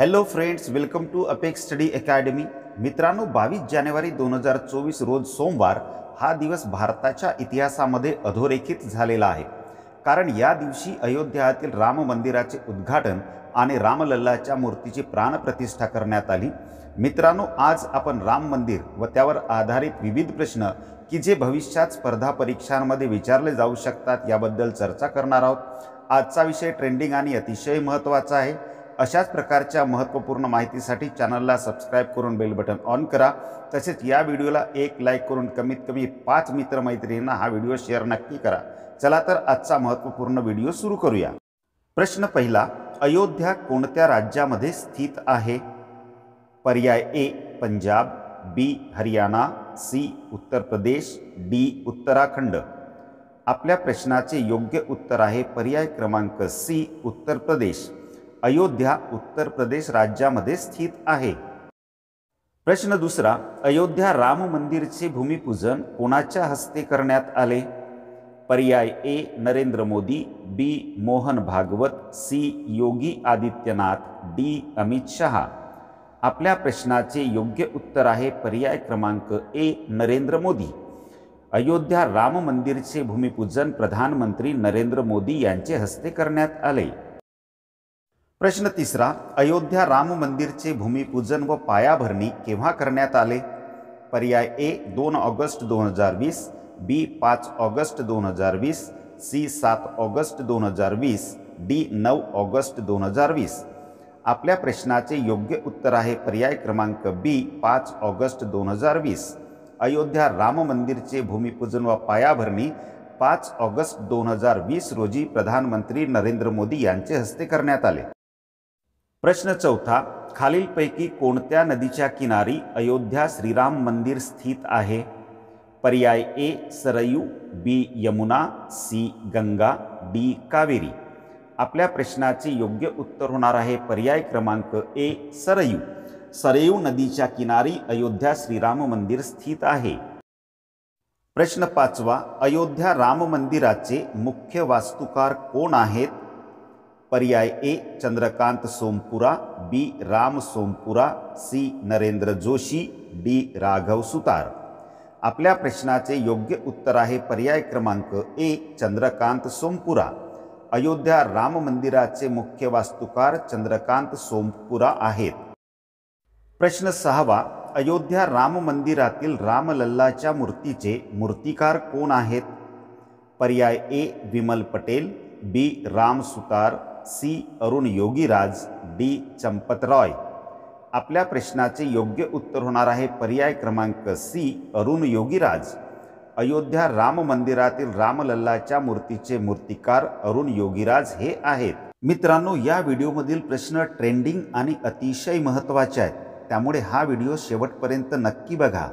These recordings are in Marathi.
Hello friends, welcome to apex study academy. मित्रांनो, 22 जानेवारी 2024 रोज सोमवार हा दिवस भारताच्या इतिहासामध्ये अधोरेखित झालेला आहे. कारण या दिवशी अयोध्यातील राम मंदिराचे उद्घाटन आणि रामलल्लाच्या मूर्तीची प्राणप्रतिष्ठा करण्यात आली. मित्रांनो, आज आपण राम मंदिर व त्यावर आधारित विविध प्रश्न की जे भविष्यात स्पर्धा परीक्षांमध्ये विचारले जाऊ शकतात याबद्दल चर्चा करणार आहोत. आजचा विषय ट्रेंडिंग आणि अतिशय महत्त्वाचा आहे. अशाच प्रकारच्या महत्त्वपूर्ण माहितीसाठी चॅनलला सबस्क्राईब करून बेल बटन ऑन करा. तसेच या व्हिडिओला एक लाईक करून कमीत कमी 5 मित्रमैत्रिणींना हा व्हिडिओ शेअर नक्की करा. चला तर आजचा महत्त्वपूर्ण व्हिडिओ सुरू करूया. प्रश्न पहिला, अयोध्या कोणत्या राज्यामध्ये स्थित आहे? पर्याय ए पंजाब, बी हरियाणा, सी उत्तर प्रदेश, डी उत्तराखंड. आपल्या प्रश्नाचे योग्य उत्तर आहे पर्याय क्रमांक सी उत्तर प्रदेश. अयोध्या उत्तर प्रदेश राज्यामध्ये स्थित आहे. प्रश्न दुसरा, अयोध्या राम मंदिरचे भूमिपूजन कोणाच्या हस्ते करण्यात आले? पर्याय ए नरेंद्र मोदी, बी मोहन भागवत, सी योगी आदित्यनाथ, डी अमित शहा. आपल्या प्रश्नाचे योग्य उत्तर आहे पर्याय क्रमांक ए नरेंद्र मोदी. अयोध्या राम मंदिरचे भूमिपूजन प्रधानमंत्री नरेंद्र मोदी यांचे हस्ते करण्यात आले. प्रश्न तिसरा, अयोध्या राम मंदिरचे भूमिपूजन व पायाभरणी केव्हा करण्यात आले? पर्याय A 2 August 2020, B 5 August 2020, C 7 August 2020, D 9 August 2020. आपल्या प्रश्नाचे योग्य उत्तर आहे पर्याय क्रमांक बी 5 ऑगस्ट 2020. अयोध्या राम मंदिरचे भूमिपूजन व पायाभरणी 5 ऑगस्ट 2020 रोजी प्रधानमंत्री नरेंद्र मोदी यांचे हस्ते करण्यात आले. प्रश्न चौथा, खालीलपैकी कोणत्या नदीच्या किनारी अयोध्या श्रीराम मंदिर स्थित आहे? पर्याय ए सरयू, बी यमुना, सी गंगा, डी कावेरी. आपल्या प्रश्नाचे योग्य उत्तर होणार आहे पर्याय क्रमांक ए सरयू. सरयू नदीच्या किनारी अयोध्या श्रीराम मंदिर स्थित आहे. प्रश्न पाचवा, अयोध्या राम मंदिराचे मुख्य वास्तुकार कोण आहेत? पर्याय ए चंद्रकांत सोमपुरा, बी राम सोमपुरा, सी नरेंद्र जोशी, डी राघव सुतार. आपल्या प्रश्नाचे योग्य उत्तर आहे पर्याय क्रमांक ए चंद्रकांत सोमपुरा. अयोध्या राम मंदिराचे मुख्य वास्तुकार चंद्रकांत सोमपुरा आहेत. प्रश्न सहावा, अयोध्या राम मंदिरातील रामलल्लाच्या मूर्तीचे मूर्तिकार कोण आहेत? पर्याय ए विमल पटेल, बी राम सुतार, सी अरुण योगीराज, डी चंपत रॉय. आपल्या प्रश्नाचे योग्य उत्तर होणार आहे पर्याय क्रमांक सी अरुण योगीराज. अयोध्या राम मंदिरातील रामलल्लाच्या मूर्तीचे मूर्तिकार अरुण योगीराज हे आहेत. मित्रांनो, या व्हिडिओमधील प्रश्न ट्रेंडिंग आणि अतिशय महत्त्वाचे आहेत, त्यामुळे हा व्हिडिओ शेवटपर्यंत नक्की बघा.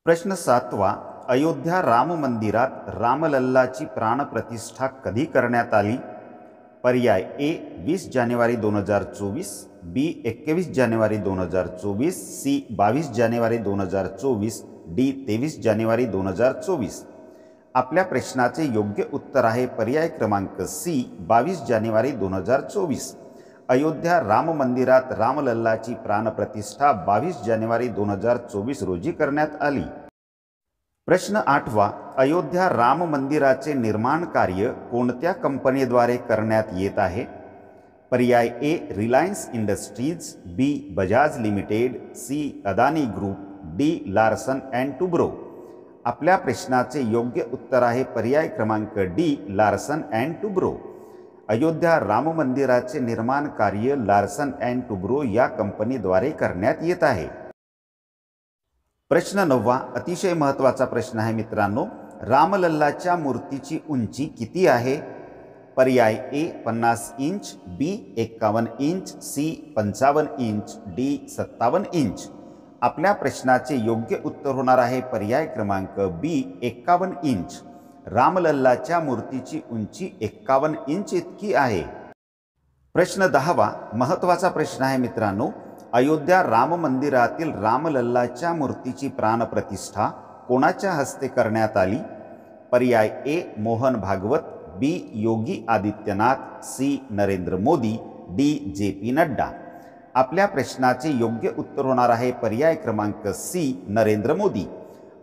प्रश्न सातवा, अयोध्या राम मंदिरात रामलल्लाची प्राणप्रतिष्ठा कधी करण्यात आली? पर्याय ए 20 जानेवारी 2024, बी 21 जानेवारी 2024, सी 22 जानेवारी 2024, डी 23 जानेवारी 2024. आपल्या प्रश्नाचे योग्य उत्तर आहे पर्याय क्रमांक सी 22 जानेवारी 2024. अयोध्या राम मंदिरात रामलल्लाची प्राणप्रतिष्ठा 22 जानेवारी 2024 रोजी करण्यात आली. प्रश्न आठवा, अयोध्या राम मंदिराचे निर्माण कार्य कोणत्या कंपनीद्वारे करण्यात येत आहे? पर्याय A Reliance Industries, B Bajaj limited, C Adani group, D Larsen and Toubro. आपल्या प्रश्नाचे योग्य उत्तर आहे पर्याय क्रमांक D Larsen and Toubro. Ayodhya Ram मंदिराचे निर्माण कार्य लार्सन अँड टुब्रो या कंपनीद्वारे करण्यात येत आहे. प्रश्न नववा, अतिशय महत्त्वाचा प्रश्न आहे मित्रांनो. रामलल्लाच्या मूर्तीची उंची किती आहे? पर्याय A 50 inch, B 51 inch, C 55 inch, D 57 inch. आपल्या प्रश्नाचे योग्य उत्तर होणार आहे पर्याय क्रमांक बी 51 इंच. रामलल्लाच्या मूर्तीची उंची 51 इंच इतकी आहे. प्रश्न 10वा, महत्त्वाचा प्रश्न आहे मित्रांनो. अयोध्या राम मंदिरातील रामलल्लाच्या मूर्तीची प्राणप्रतिष्ठा कोणाच्या हस्ते करण्यात आली? पर्याय A Mohan Bhagwat, B Yogi Adityanath, C Narendra Modi, D JP Nadda. आपल्या प्रश्नाचे योग्य उत्तर होणार आहे पर्याय क्रमांक सी, नरेंद्र मोदी.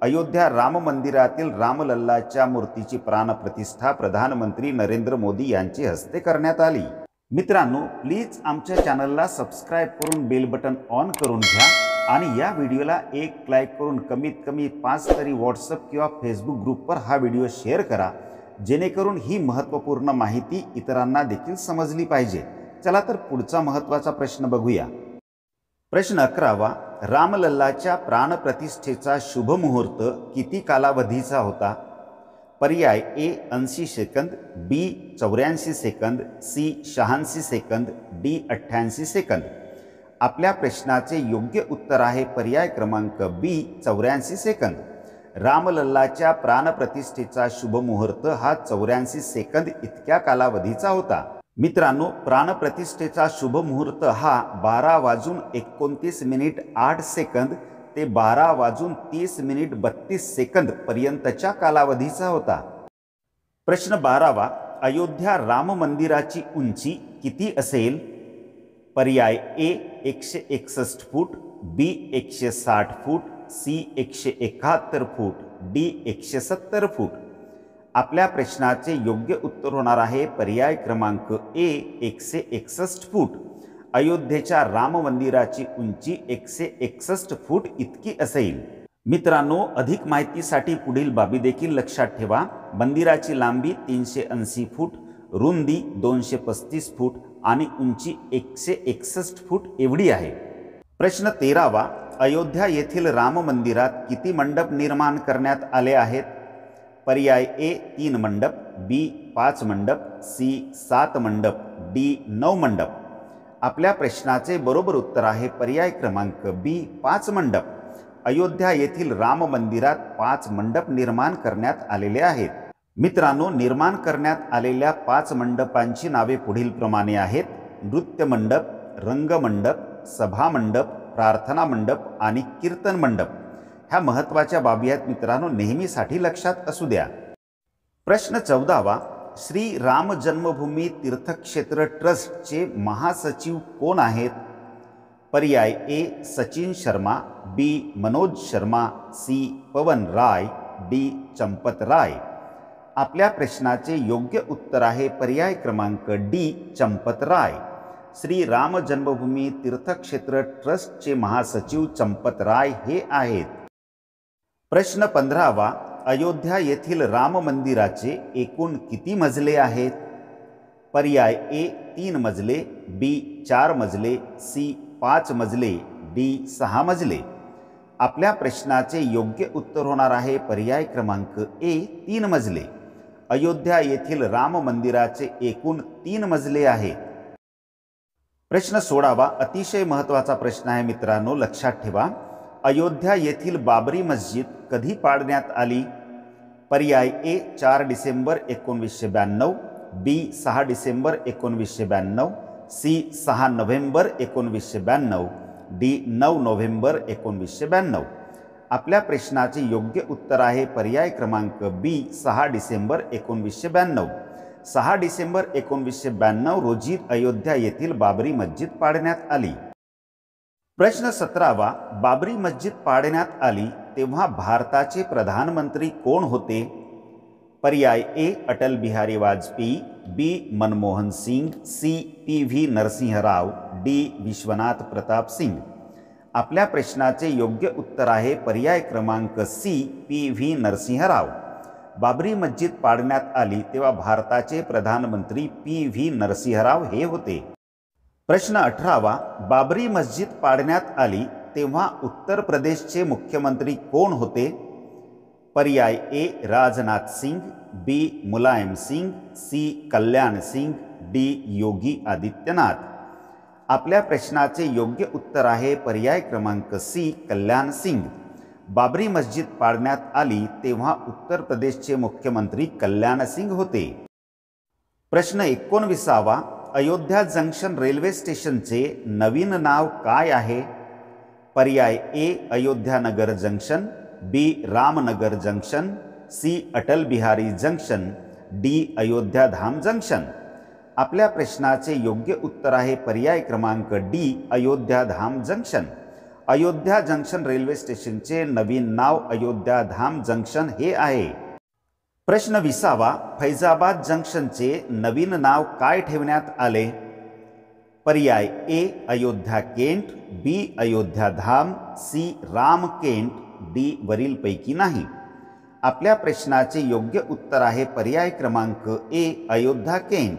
अयोध्या राम मंदिरातील रामलल्लाच्या मूर्तीची प्राणप्रतिष्ठा प्रधानमंत्री नरेंद्र मोदी यांच्या हस्ते करण्यात आली. मित्रांनो, प्लीज आमच्या चॅनलला सबस्क्राईब करून बेल बटन ऑन करून घ्या आणि या व्हिडिओला एक लाईक करून कमीत कमी 5 तरी व्हॉट्सअप किंवा फेसबुक ग्रुपवर हा व्हिडिओ शेअर करा, जेणेकरून ही महत्त्वपूर्ण माहिती इतरांना देखील समजली पाहिजे. चला तर पुढचा महत्त्वाचा प्रश्न बघूया. प्रश्न 11वा. रामलल्लाच्या प्राणप्रतिष्ठेचा शुभ मुहूर्त किती कालावधीचा होता? पर्याय A 80 second, B 84 second, C 86 second, D 88 second. आपल्या प्रश्नाचे योग्य उत्तर आहे पर्याय क्रमांक बी 84 सेकंद. रामलल्लाच्या प्राणप्रतिष्ठेचा शुभ मुहूर्त हा 84 सेकंद इतक्या कालावधीचा होता. मित्रांनो, प्राणप्रतिष्ठेचा शुभ मुहूर्त हा 12:29:08 ते 12:30:32 पर्यंतच्या कालावधीचा होता. प्रश्न 12वा. अयोध्या राम मंदिराची उंची किती असेल? पर्याय ए 161 फूट, बी 160 फूट, सी 171 फूट, डी 170 फूट. आपल्या प्रश्नाचे योग्य उत्तर होणार आहे पर्याय क्रमांक ए 161 फूट. अयोध्येच्या राम मंदिराची उंची 161 फूट इतकी असेल. मित्रांनो, अधिक माहितीसाठी पुढील बाबी देखील लक्षात ठेवा. मंदिराची लांबी 380 फूट, रुंदी 235 फूट आणि उंची 161 फूट एवढी आहे. प्रश्न 13वा. अयोध्या येथील राम मंदिरात किती मंडप निर्माण करण्यात आले आहेत? पर्याय ए 3 मंडप, बी 5 मंडप, सी 7 मंडप, डी 9 मंडप. आपल्या प्रश्नाचे बरोबर उत्तर आहे पर्याय क्रमांक बी 5 मंडप. अयोध्या येथील राम मंदिरात 5 मंडप निर्माण करण्यात आलेले आहेत. मित्रांनो, निर्माण करण्यात आलेल्या 5 मंडपांची नावे पुढील प्रमाणे आहेत: नृत्य मंडप, रंगमंडप, सभा मंडप, प्रार्थना मंडप आणि कीर्तन मंडप. ह्या महत्त्वाच्या बाबी आहेत मित्रांनो, नेहमीसाठी लक्षात असू द्या. प्रश्न 14वा. श्री राम जन्मभूमी तीर्थक्षेत्र ट्रस्टचे महासचिव कोण आहेत? पर्याय ए सचिन शर्मा, बी मनोज शर्मा, सी पवन राय, डी चंपत राय. आपल्या प्रश्नाचे योग्य उत्तर आहे पर्याय क्रमांक डी चंपत राय. श्री राम जन्मभूमी तीर्थक्षेत्र ट्रस्टचे महासचिव चंपत राय हे आहेत. प्रश्न 15वा. अयोध्या येथील राम मंदिराचे एकूण किती मजले आहेत? पर्याय ए 3 मजले, बी 4 मजले, सी 5 मजले, डी 6 मजले. आपल्या प्रश्नाचे योग्य उत्तर होणार आहे पर्याय क्रमांक ए 3 मजले. अयोध्या येथील राम मंदिराचे एकूण 3 मजले आहेत. प्रश्न 16वा. अतिशय महत्त्वाचा प्रश्न आहे मित्रांनो, लक्षात ठेवा. अयोध्या येथील बाबरी मस्जिद कधी पाडण्यात आली? पर्याय A 4 December 1992, B 6 December 1992, C 6 November 1992, D 9 November 1992. आपल्या प्रश्नाचे योग्य उत्तर आहे पर्याय क्रमांक बी 6 डिसेंबर 1992. 6 डिसेंबर 1992 रोजी अयोध्या येथील बाबरी मस्जिद पाडण्यात आली. प्रश्न 17वा. बाबरी मस्जिद पाडण्यात आली तेव्हा भारताचे प्रधानमंत्री कोण होते? पर्याय ए अटल बिहारी वाजपेयी, बी Manmohan Singh, C P V. Narasimha Rao, D Vishwanath Pratap Singh. आपल्या प्रश्नाचे योग्य उत्तर आहे पर्याय क्रमांक सी पी.व्ही. नरसिंह राव. बाबरी मस्जिद पाडण्यात आली तेव्हा भारताचे प्रधानमंत्री पी.व्ही. नरसिंह राव हे होते. प्रश्न 18वा. बाबरी मस्जिद पाडण्यात आली तेव्हा उत्तर प्रदेशचे मुख्यमंत्री कोण होते? पर्याय ए राजनाथ सिंग, बी मुलायम सिंग, सी कल्याण सिंग, डी योगी आदित्यनाथ. आपल्या प्रश्नाचे योग्य उत्तर आहे पर्याय क्रमांक सी कल्याण सिंग. बाबरी मस्जिद पाडण्यात आली तेव्हा उत्तर प्रदेशचे मुख्यमंत्री कल्याण सिंग होते. प्रश्न 19वा. अयोध्या जंक्शन रेल्वे स्टेशनचे नवीन नाव काय आहे? पर्याय A Ayodhyanagar junction, B Ramnagar junction, C Atal Bihari junction, D Ayodhyadham junction. आपल्या प्रश्नाचे योग्य उत्तर आहे पर्याय क्रमांक D, Ayodhya Dham junction. Ayodhya junction railway स्टेशनचे नवीन नाव अयोध्या धाम जंक्शन हे आहे. प्रश्न 20वा, फैजाबाद जंक्शनचे नवीन नाव काय ठेवण्यात आले? पर्याय A, Ayodhya Kent, B, Ayodhya Dham, C, Ram Kent, D, वरीलपैकी नाही. आपल्या प्रश्नाचे योग्य उत्तर आहे पर्याय क्रमांक ए, अयोध्या केंट.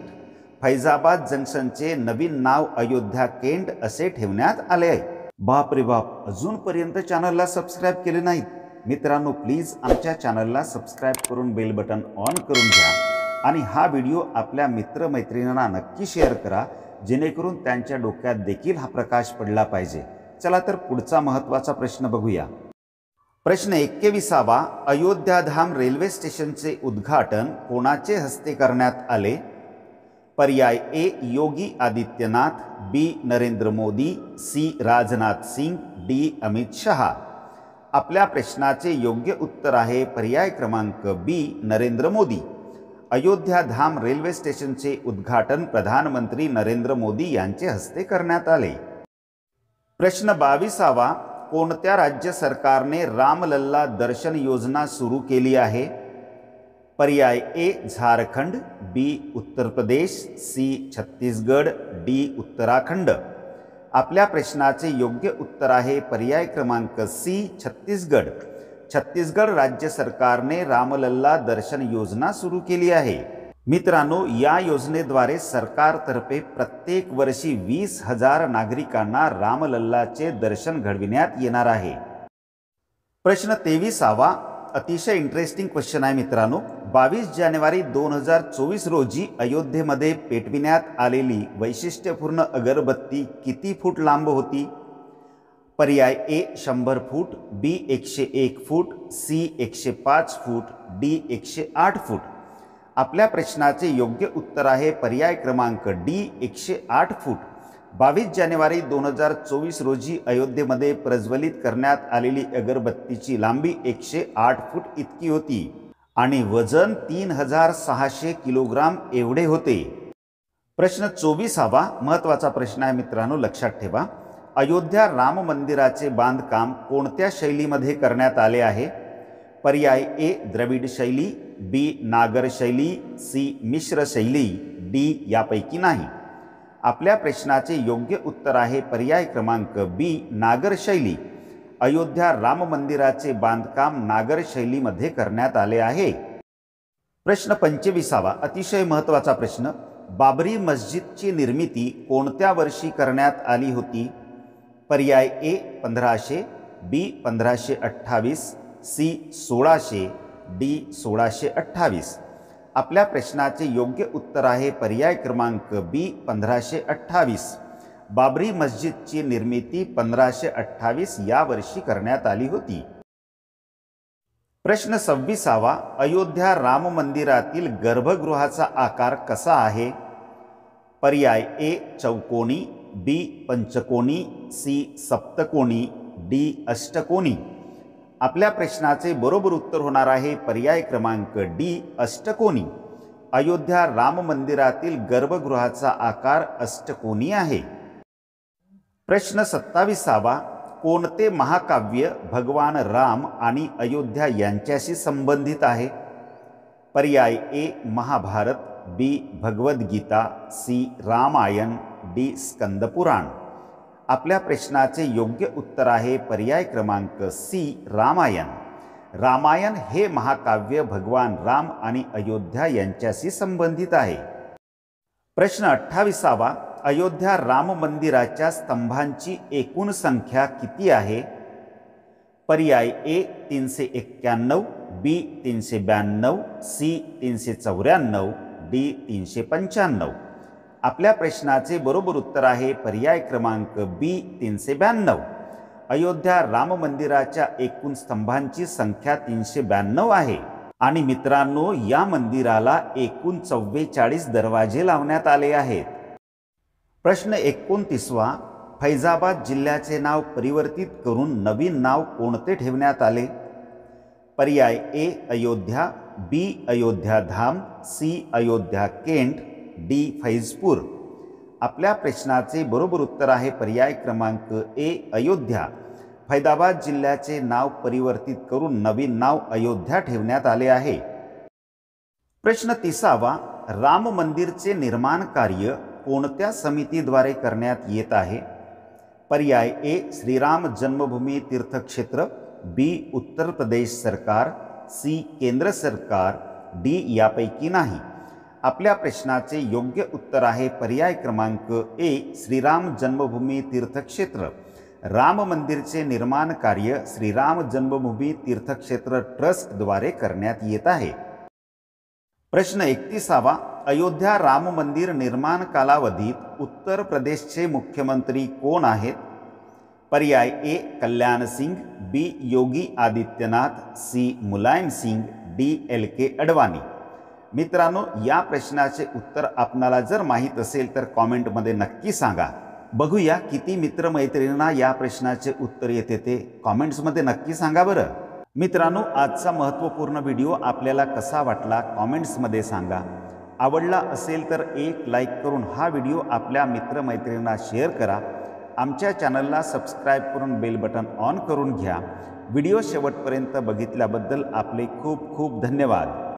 फैजाबाद जंक्शनचे नवीन नाव अयोध्या केंट असे ठेवण्यात आले आहे. बाप रे बाप, अजूनपर्यंत चॅनलला सबस्क्राईब केले नाहीत मित्रांनो, प्लीज आमच्या चॅनलला सबस्क्राईब करून बेल बटन ऑन करून घ्या आणि हा व्हिडिओ आपल्या मित्रमैत्रिणींना नक्की शेअर करा, जेणेकरून त्यांच्या डोक्यात देखील हा प्रकाश पडला पाहिजे. चला तर पुढचा महत्त्वाचा प्रश्न बघूया. प्रश्न 21वा, अयोध्याधाम रेल्वे स्टेशनचे उद्घाटन कोणाचे हस्ते करण्यात आले? पर्याय ए, योगी आदित्यनाथ, बी, नरेंद्र मोदी, सी, राजनाथ सिंग, डी, अमित शहा. आपल्या प्रश्नाचे योग्य उत्तर आहे पर्याय क्रमांक बी, नरेंद्र मोदी. अयोध्याधाम रेल्वे स्टेशनचे उद्घाटन प्रधानमंत्री नरेंद्र मोदी यांचे हस्ते करण्यात आले. प्रश्न 22वा, कोणत्या राज्य सरकारने रामलल्ला दर्शन योजना सुरू केली आहे? पर्याय ए, झारखंड, बी, उत्तर प्रदेश, सी, छत्तीसगड, डी, उत्तराखंड. आपल्या प्रश्नाचे योग्य उत्तर आहे पर्याय क्रमांक सी, छत्तीसगड. छत्तीसगड राज्य सरकारने रामलल्ला दर्शन योजना सुरू केली आहे. मित्रांनो, या योजनेद्वारे सरकारतर्फे प्रत्येक वर्षी 20,000 नागरिकांना रामलल्लाचे दर्शन घडविण्यात येणार आहे. प्रश्न 23वा, अतिशय इंटरेस्टिंग क्वेश्चन आहे मित्रांनो. 22 जानेवारी 2024 रोजी अयोध्येमध्ये पेटविण्यात आलेली वैशिष्ट्यपूर्ण अगरबत्ती किती फूट लांब होती? पर्याय ए, 100 फूट, बी, 101 फूट, सी, 105 फूट, डी, 108 फूट. आपल्या प्रश्नाचे योग्य उत्तर आहे पर्याय क्रमांक डी, 108 फूट. 22 जानेवारी 2024 रोजी अयोध्येमध्ये प्रज्वलित करण्यात आलेली अगरबत्तीची लांबी 108 फूट इतकी होती आणि वजन 3600 किलोग्राम एवढे होते. प्रश्न 24वा महत्त्वाचा प्रश्न आहे मित्रांनो, लक्षात ठेवा. अयोध्या राम मंदिराचे बांधकाम कोणत्या शैलीमध्ये करण्यात आले आहे? पर्याय ए, द्रविड शैली, बी, नागर शैली, सी, मिश्र शैली, डी, यापैकी नाही. आपल्या प्रश्नाचे योग्य उत्तर आहे पर्याय क्रमांक बी, नागर शैली. अयोध्या राम मंदिराचे बांधकाम नागर शैलीमध्ये करण्यात आले आहे. प्रश्न 25वा, अतिशय महत्त्वाचा प्रश्न. बाबरी मस्जिदची निर्मिती कोणत्या वर्षी करण्यात आली होती? पर्याय ए, 1500, बी, 1528, सी, 1600, डी, 1628. आपल्या प्रश्नाचे योग्य उत्तर आहे पर्याय क्रमांक बी, 1528. बाबरी मस्जिदची निर्मिती 1528 या वर्षी करण्यात आली होती. प्रश्न 26वा, अयोध्या राम मंदिरातील गर्भगृहाचा आकार कसा आहे? पर्याय ए, चौकोनी, बी, पंचकोनी, सी, सप्तकोनी, डी, अष्टकोनी. आपल्या प्रश्नाचे बरोबर उत्तर होणार आहे पर्याय क्रमांक डी, अष्टकोनी. अयोध्या राम मंदिरातील गर्भगृहाचा आकार अष्टकोनी आहे. प्रश्न 27वा, कोणते महाकाव्य भगवान राम आणि अयोध्या यांच्याशी संबंधित आहे? पर्याय ए, महाभारत, बी, भगवद्गीता, सी, रामायण, डी, स्कंदपुराण. आपल्या प्रश्नाचे योग्य उत्तर आहे पर्याय क्रमांक सी, रामायण. रामायण हे महाकाव्य भगवान राम आणि अयोध्या यांच्याशी संबंधित आहे. प्रश्न 28वा, अयोध्या राम मंदिराच्या स्तंभांची एकूण संख्या किती आहे? पर्याय ए, 391, बी, 392, सी, 394, डी, 395. आपल्या प्रश्नाचे बरोबर उत्तर आहे पर्याय क्रमांक बी, 392. अयोध्या राम मंदिराच्या एकूण स्तंभांची संख्या 392 आहे. आणि मित्रांनो, या मंदिराला एकूण 44 दरवाजे लावण्यात आले आहेत. प्रश्न 29वा, फैजाबाद जिल्ह्याचे नाव परिवर्तित करून नवीन नाव कोणते ठेवण्यात आले? पर्याय A, Ayodhya, B, Ayodhya Dham, C, Ayodhya cantt, D Faizpur. आपल्या प्रश्नाचे बरोबर उत्तर आहे पर्याय क्रमांक ए अयोध्या। फैजाबाद जिल्ह्याचे नाव परिवर्तित करून नवीन नाव अयोध्या ठेवण्यात आले आहे। प्रश्न 30वा, राम मंदिरचे निर्माण कार्य कोणत्या समितीद्वारे करण्यात येत आहे? पर्याय ए श्रीराम जन्मभूमी तीर्थक्षेत्र, बी उत्तर प्रदेश सरकार, सी केंद्र सरकार, डी यापैकी नाही। आपल्या प्रश्नाचे योग्य उत्तर आहे पर्याय क्रमांक ए श्रीराम जन्मभूमी तीर्थक्षेत्र। राम मंदिरचे निर्माण कार्य श्रीराम जन्मभूमी तीर्थक्षेत्र ट्रस्टद्वारे करण्यात येत आहे। प्रश्न 31वा, अयोध्या राम मंदिर निर्माण कालावधीत उत्तर प्रदेशचे मुख्यमंत्री कोण आहेत? पर्याय ए कल्याण सिंग, बी Yogi Adityanath, C Mulayam Singh, D LK Advani. मित्रांनो, या प्रश्नाचे उत्तर आपणाला जर माहीत असेल तर कॉमेंटमध्ये नक्की सांगा। बघूया किती मित्रमैत्रिणींना या प्रश्नाचे उत्तर येते ते कॉमेंट्समध्ये नक्की सांगा बरं। मित्रांनो, आजचा महत्त्वपूर्ण व्हिडिओ आपल्याला कसा वाटला कॉमेंट्समध्ये सांगा। आवडला असेल तर एक लाईक करून हा व्हिडिओ आपल्या मित्रमैत्रिणींना शेअर करा। आमच्या चॅनलला सबस्क्राईब करून बेल बटन ऑन करून घ्या। व्हिडिओ शेवटपर्यंत बघितल्याबद्दल आपले खूप खूप धन्यवाद।